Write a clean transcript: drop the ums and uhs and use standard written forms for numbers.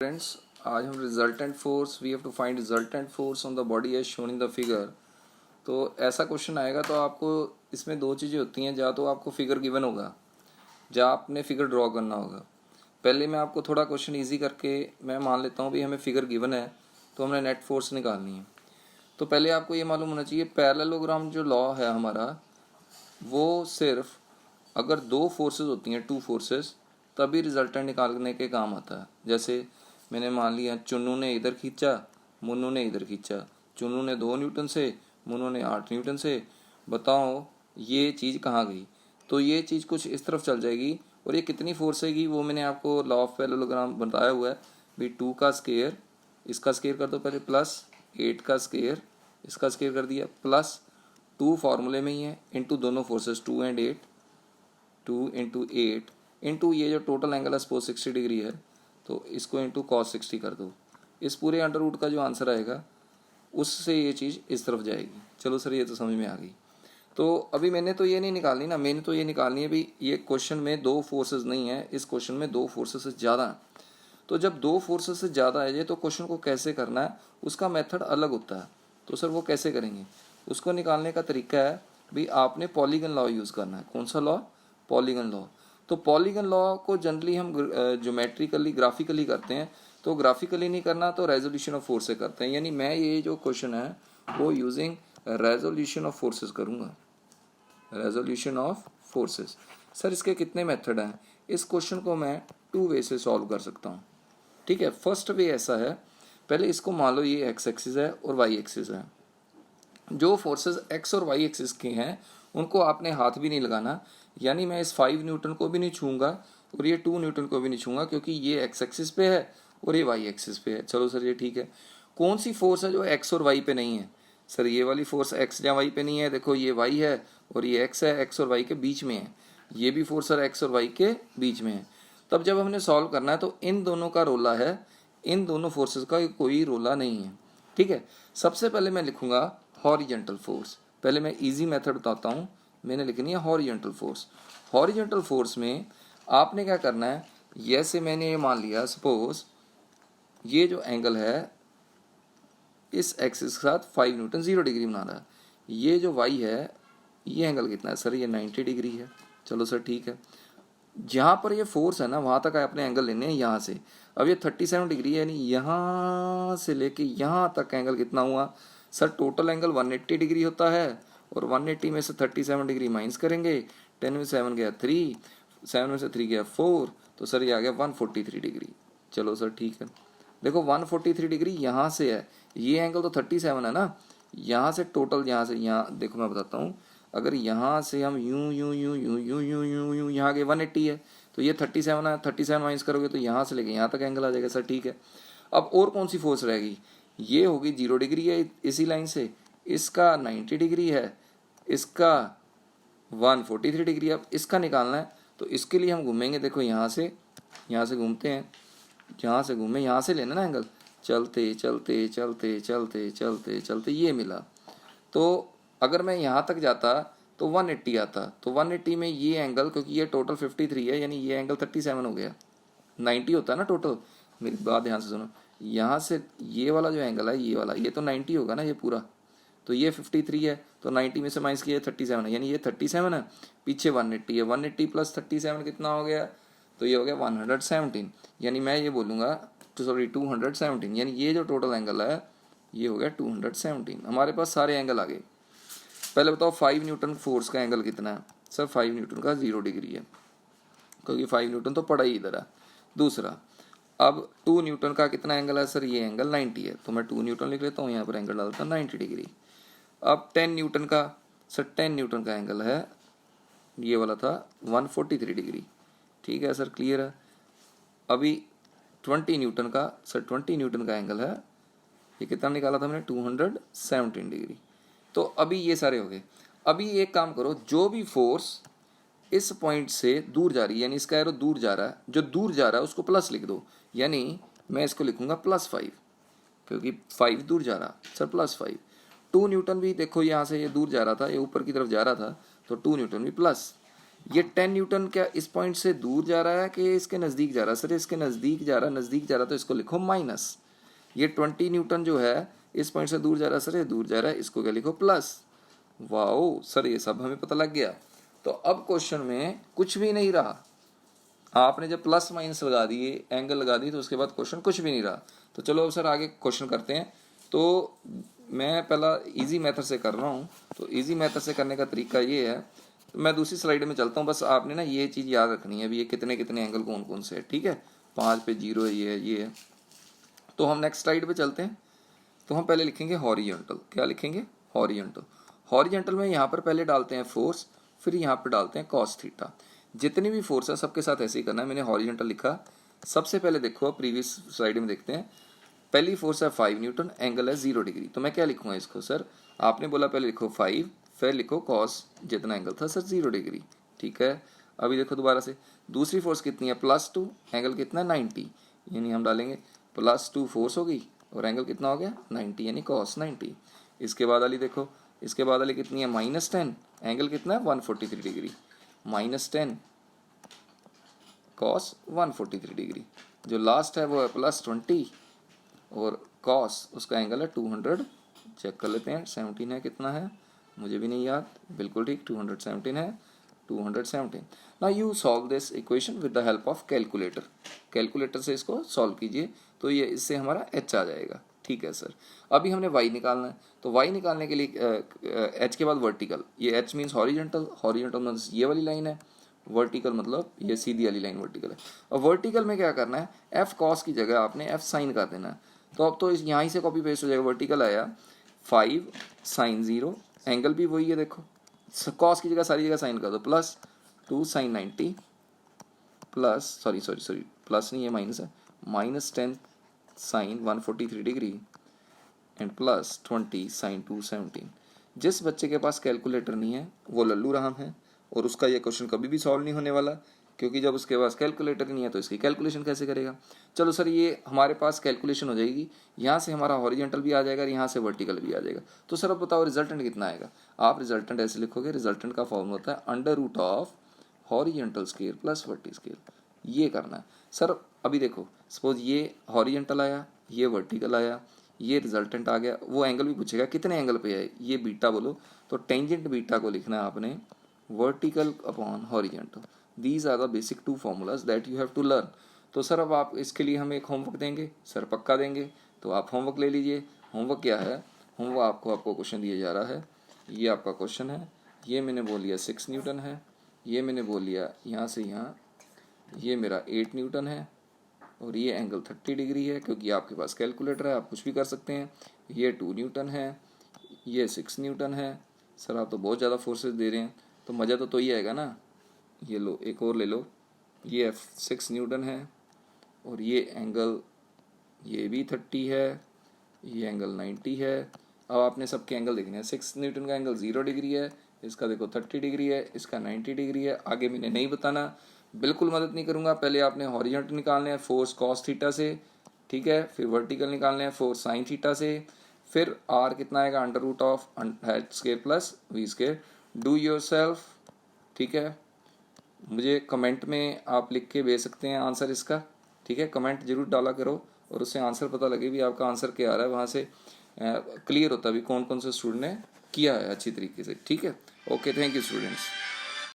Friends, आज हम resultant force we have to find resultant force on the body as shown in the figure. तो ऐसा question आएगा तो आपको इसमें दो चीज़ें होती हैं, या तो आपको फिगर गिवन होगा या आपने फिगर ड्रॉ करना होगा। पहले मैं आपको थोड़ा क्वेश्चन इजी करके मैं मान लेता हूँ भी हमें फिगर गिवन है तो हमने नेट फोर्स निकालनी है। तो पहले आपको ये मालूम होना चाहिए पैरेललोग्राम जो लॉ है हमारा, वो सिर्फ अगर दो फोर्सेस होती हैं, टू फोर्सेस, तभी रिजल्टेंट निकालने के काम आता है। जैसे मैंने मान लिया चुन्नू ने इधर खींचा, मुन्नू ने इधर खींचा। चुन्नू ने 2 न्यूटन से, मुन्नू ने 8 न्यूटन से। बताओ ये चीज़ कहाँ गई? तो ये चीज़ कुछ इस तरफ चल जाएगी। और ये कितनी फोर्स हैगी वो मैंने आपको लॉ ऑफ पैरेललोग्राम बताया हुआ है भी। 2 का स्केयर, इसका स्केयर कर दो पहले, प्लस 8 का स्केयर, इसका स्केयर कर दिया, प्लस 2 फार्मूले में ही है, इंटू दोनों फोर्सेस 2 and 8, 2 into 8 इंटू ये जो टोटल एंगल है सपोज 60 डिग्री है तो इसको इंटू cos 60 कर दो। इस पूरे अंडर रूट का जो आंसर आएगा उससे ये चीज़ इस तरफ जाएगी। चलो सर, ये तो समझ में आ गई। तो अभी मैंने तो ये नहीं निकालनी ना, मैंने तो ये निकालनी है भी ये क्वेश्चन में दो फोर्सेस नहीं है, इस क्वेश्चन में दो फोर्सेस से ज़्यादा है। तो जब दो फोर्सेस से ज़्यादा है तो क्वेश्चन को कैसे करना है उसका मेथड अलग होता है। तो सर वो कैसे करेंगे? उसको निकालने का तरीका है भी आपने पॉलीगन लॉ यूज़ करना है। कौन सा लॉ? Polygon law. तो पॉलीगन लॉ को जनरली हम ज्योमेट्रिकली ग्राफिकली करते हैं। तो ग्राफिकली नहीं करना तो रेजोल्यूशन ऑफ फोर्स से करते हैं। यानी मैं ये जो क्वेश्चन है वो यूजिंग रेजोल्यूशन ऑफ फोर्सेस करूँगा। Resolution of forces. सर इसके कितने मेथड हैं? इस क्वेश्चन को मैं 2 वे से सॉल्व कर सकता हूँ। ठीक है, फर्स्ट वे ऐसा है, पहले इसको मान लो ये एक्स एक्सिस है और वाई एक्सिस है। जो फोर्सेस एक्स और वाई एक्सिस के हैं उनको आपने हाथ भी नहीं लगाना। यानी मैं इस 5 न्यूटन को भी नहीं छूँगा और ये 2 न्यूटन को भी नहीं छूँगा, क्योंकि ये एक्स एक्सिस पे है और ये वाई एक्सिस पे है। चलो सर ये ठीक है। कौन सी फोर्स है जो एक्स और वाई पे नहीं है? सर ये वाली फोर्स एक्स या वाई पे नहीं है। देखो ये वाई है और ये एक्स है, एक्स और वाई के बीच में है। ये भी फोर्स सर एक्स और वाई के बीच में है। तब जब हमने सॉल्व करना है तो इन दोनों का रोला है, इन दोनों फोर्सेस का कोई रोला नहीं है। ठीक है, सबसे पहले मैं लिखूंगा हॉरिजेंटल फोर्स। पहले मैं इजी मेथड बताता हूँ। मैंने लिखनी है हॉरिजेंटल फोर्स। हॉरिजेंटल फोर्स में आपने क्या करना है, जैसे मैंने ये मान लिया सपोज ये जो एंगल है इस एक्सिस के साथ 5 न्यूटन 0 डिग्री बना रहा है। ये जो वाई है ये एंगल कितना है? सर ये 90 डिग्री है। चलो सर ठीक है। जहाँ पर ये फोर्स है ना वहाँ तक अपने एंगल लेने हैं यहाँ से। अब ये 37 डिग्री है, यानी यहाँ से लेके यहाँ तक एंगल कितना हुआ? सर टोटल एंगल 180 डिग्री होता है और 180 में से 37 डिग्री माइनस करेंगे। 10 में 7 गया 3, 7 में से 3 गया 4, तो सर ये आ गया 143 डिग्री। चलो सर ठीक है। देखो 143 डिग्री यहाँ से है, ये एंगल तो 37 है ना। यहाँ से टोटल, यहाँ से यहाँ देखो मैं बताता हूँ। अगर यहाँ से हम यूं यूं यूं यूं यूं यूं यूं यूं यहाँ के 180 है तो ये 37 है। 37 माइनस करोगे तो यहाँ से लेके यहाँ तक एंगल आ जाएगा। सर ठीक है। अब और कौन सी फोर्स रहेगी? ये होगी 0 डिग्री है इसी लाइन से, इसका 90 डिग्री है, इसका 143 डिग्री। अब इसका निकालना है तो इसके लिए हम घूमेंगे। देखो यहाँ से घूमते हैं, यहाँ से घूमे, यहाँ से लेना ना एंगल। चलते चलते चलते चलते चलते चलते ये मिला। तो अगर मैं यहाँ तक जाता तो 180 आता। तो 180 में ये एंगल, क्योंकि ये टोटल 53 है, यानी ये एंगल 37 हो गया। 90 होता है ना टोटल। मेरी बात ध्यान से सुनो। यहाँ से ये वाला जो एंगल है, ये वाला, ये तो 90 होगा ना ये पूरा। तो ये 53 है तो 90 में से माइनस किया 37 है, यानी ये 37 है, पीछे 180 है। 180 प्लस 37 कितना हो गया? तो ये हो गया 117। यानी मैं ये बोलूँगा, सॉरी 217, यानी ये जो टोटल एंगल है ये हो गया 217। हमारे पास सारे एंगल आ गए। पहले बताओ 5 न्यूटन फोर्स का एंगल कितना है? सर 5 न्यूटन का 0 डिग्री है, क्योंकि 5 न्यूटन तो पड़ा ही इधर है। दूसरा, अब 2 न्यूटन का कितना एंगल है? सर ये एंगल 90 है, तो मैं 2 न्यूटन लिख लेता हूँ, यहाँ पर एंगल डालता हूँ 90 डिग्री। अब 10 न्यूटन का, सर 10 न्यूटन का एंगल है, ये वाला था 143 डिग्री। ठीक है सर, क्लियर है। अभी 20 न्यूटन का, सर 20 न्यूटन का एंगल है, ये कितना निकाला था मैंने? 217 डिग्री। तो अभी ये सारे हो गए। अभी एक काम करो, जो भी फोर्स इस पॉइंट से दूर जा रही है, यानी इसका एरो दूर जा रहा है, जो दूर जा रहा है उसको प्लस लिख दो। यानी मैं इसको लिखूंगा +5, क्योंकि 5 दूर जा रहा, सर +5। 2 न्यूटन भी देखो यहाँ से ये दूर जा रहा था, ये ऊपर की तरफ जा रहा था, तो 2 न्यूटन भी प्लस। ये 10 न्यूटन क्या इस पॉइंट से दूर जा रहा है कि इसके नज़दीक जा रहा है? सर इसके नज़दीक जा रहा है, नज़दीक जा रहा है तो इसको लिखो माइनस। ये 20 न्यूटन जो है इस पॉइंट से दूर जा रहा है, सर ये दूर जा रहा है, इसको क्या लिखो प्लस। वाओ सर ये सब हमें पता लग गया। तो अब क्वेश्चन में कुछ भी नहीं रहा, आपने जब प्लस माइनस लगा दिए, एंगल लगा दी, तो उसके बाद क्वेश्चन कुछ भी नहीं रहा। तो चलो अब सर आगे क्वेश्चन करते हैं। तो मैं पहला इजी मेथड से कर रहा हूँ। तो इजी मेथड से करने का तरीका ये है, तो मैं दूसरी स्लाइड में चलता हूँ। बस आपने ना ये चीज़ याद रखनी है, अभी ये कितने कितने एंगल कौन कौन से है, ठीक है। 5 पे 0 है, ये है। तो हम नेक्स्ट स्लाइड पे चलते हैं। तो हम पहले लिखेंगे हॉरिजॉन्टल। क्या लिखेंगे? हॉरिजॉन्टल। हॉरिजॉन्टल में यहाँ पर पहले डालते हैं फोर्स, फिर यहाँ पर डालते हैं कॉस थीटा। जितनी भी फोर्स है सबके साथ ऐसे ही करना है। मैंने हॉरिजॉन्टल लिखा। सबसे पहले देखो, प्रीवियस स्लाइड में देखते हैं। पहली फोर्स है 5 न्यूटन, एंगल है 0 डिग्री। तो मैं क्या लिखूंगा इसको? सर आपने बोला पहले लिखो 5, फिर लिखो कॉस, जितना एंगल था सर 0 डिग्री, ठीक है। अभी देखो दोबारा से, दूसरी फोर्स कितनी है? +2, एंगल कितना है? 90, यानी हम डालेंगे +2 फोर्स होगी और एंगल कितना हो गया? 90, यानी कॉस 90। इसके बाद वाली देखो, इसके बाद वाली कितनी है? -10, एंगल कितना है? 143 डिग्री, -10 कॉस 143 डिग्री। जो लास्ट है वो है +20 और कॉस उसका एंगल है 200। चेक कर लेते हैं 17 है, कितना है मुझे भी नहीं याद, बिल्कुल ठीक 217 है, 217। Now you solve this equation with the help of calculator. Calculator से इसको सॉल्व कीजिए तो ये इससे हमारा एच आ जाएगा, ठीक है सर। अभी हमने वाई निकालना है, तो वाई निकालने के लिए एच के बाद वर्टिकल। ये H means horizontal, horizontal means ये वाली लाइन है, वर्टिकल मतलब ये सीधी वाली लाइन वर्टिकल है। और वर्टिकल में क्या करना है? एफ कॉस की जगह आपने एफ साइन कर देना है। तो अब तो यहाँ ही से कॉपी पेस्ट हो जाएगा। वर्टिकल आया 5 sin 0, एंगल भी वही है, देखो कॉस की जगह सारी जगह साइन कर दो, +2 sin 90 प्लस सॉरी प्लस नहीं है, माइनस है, -10 sin 143 डिग्री एंड +20 sin 217। जिस बच्चे के पास कैलकुलेटर नहीं है वो लल्लू राम है, और उसका ये क्वेश्चन कभी भी सॉल्व नहीं होने वाला, क्योंकि जब उसके पास कैलकुलेटर ही नहीं है तो इसकी कैलकुलेशन कैसे करेगा। चलो सर ये हमारे पास कैलकुलेशन हो जाएगी, यहाँ से हमारा हॉरिजॉन्टल भी आ जाएगा और यहाँ से वर्टिकल भी आ जाएगा। तो सर अब बताओ रिजल्टेंट कितना आएगा? आप रिजल्टेंट ऐसे लिखोगे, रिजल्टेंट का फॉर्मूला होता है √of horizontal scale plus vertical scale. ये करना है सर। अभी देखो सपोज ये हॉरिजॉन्टल आया, ये वर्टिकल आया, ये रिजल्टेंट आ गया। वो एंगल भी पूछेगा कितने एंगल पे है, ये बीटा बोलो, तो टेंजेंट बीटा को लिखना है आपने vertical upon horizontal. These are the basic 2 formulas that you have to learn. तो सर अब आप इसके लिए हमें एक होमवर्क देंगे? सर पक्का देंगे, तो आप होमवर्क ले लीजिए। होमवर्क क्या है? होमवर्क आपको क्वेश्चन दिया जा रहा है, ये आपका क्वेश्चन है, ये मैंने बोल लिया 6 न्यूटन है, ये मैंने बोल लिया यहाँ से यहाँ ये मेरा 8 न्यूटन है, और ये एंगल 30 डिग्री है, क्योंकि आपके पास कैलकुलेटर है आप कुछ भी कर सकते हैं। ये 2 न्यूटन है, ये 6 न्यूटन है। सर आप तो बहुत ज़्यादा फोर्सेस दे रहे हैं, तो मज़ा तो ही आएगा ना। ये लो एक और ले लो, ये 6 न्यूटन है, और ये एंगल ये भी 30 है, ये एंगल 90 है। अब आपने सबके एंगल देखने हैं। 6 न्यूटन का एंगल 0 डिग्री है, इसका देखो 30 डिग्री है, इसका 90 डिग्री है। आगे मैंने नहीं बताना, बिल्कुल मदद नहीं करूँगा। पहले आपने हॉरिजॉन्टल निकालने हैं फोर्स कॉस थीटा से, ठीक है, फिर वर्टिकल निकालने हैं फोर्स साइन थीटा से, फिर आर कितना आएगा √of h square plus v square. Do yourself, ठीक है। मुझे कमेंट में आप लिख के भेज सकते हैं आंसर इसका, ठीक है। कमेंट जरूर डाला करो और उससे आंसर पता लगे भी आपका आंसर क्या आ रहा है, वहाँ से क्लियर होता है भी कौन कौन से स्टूडेंट ने किया है अच्छी तरीके से, ठीक है। Okay, thank you students.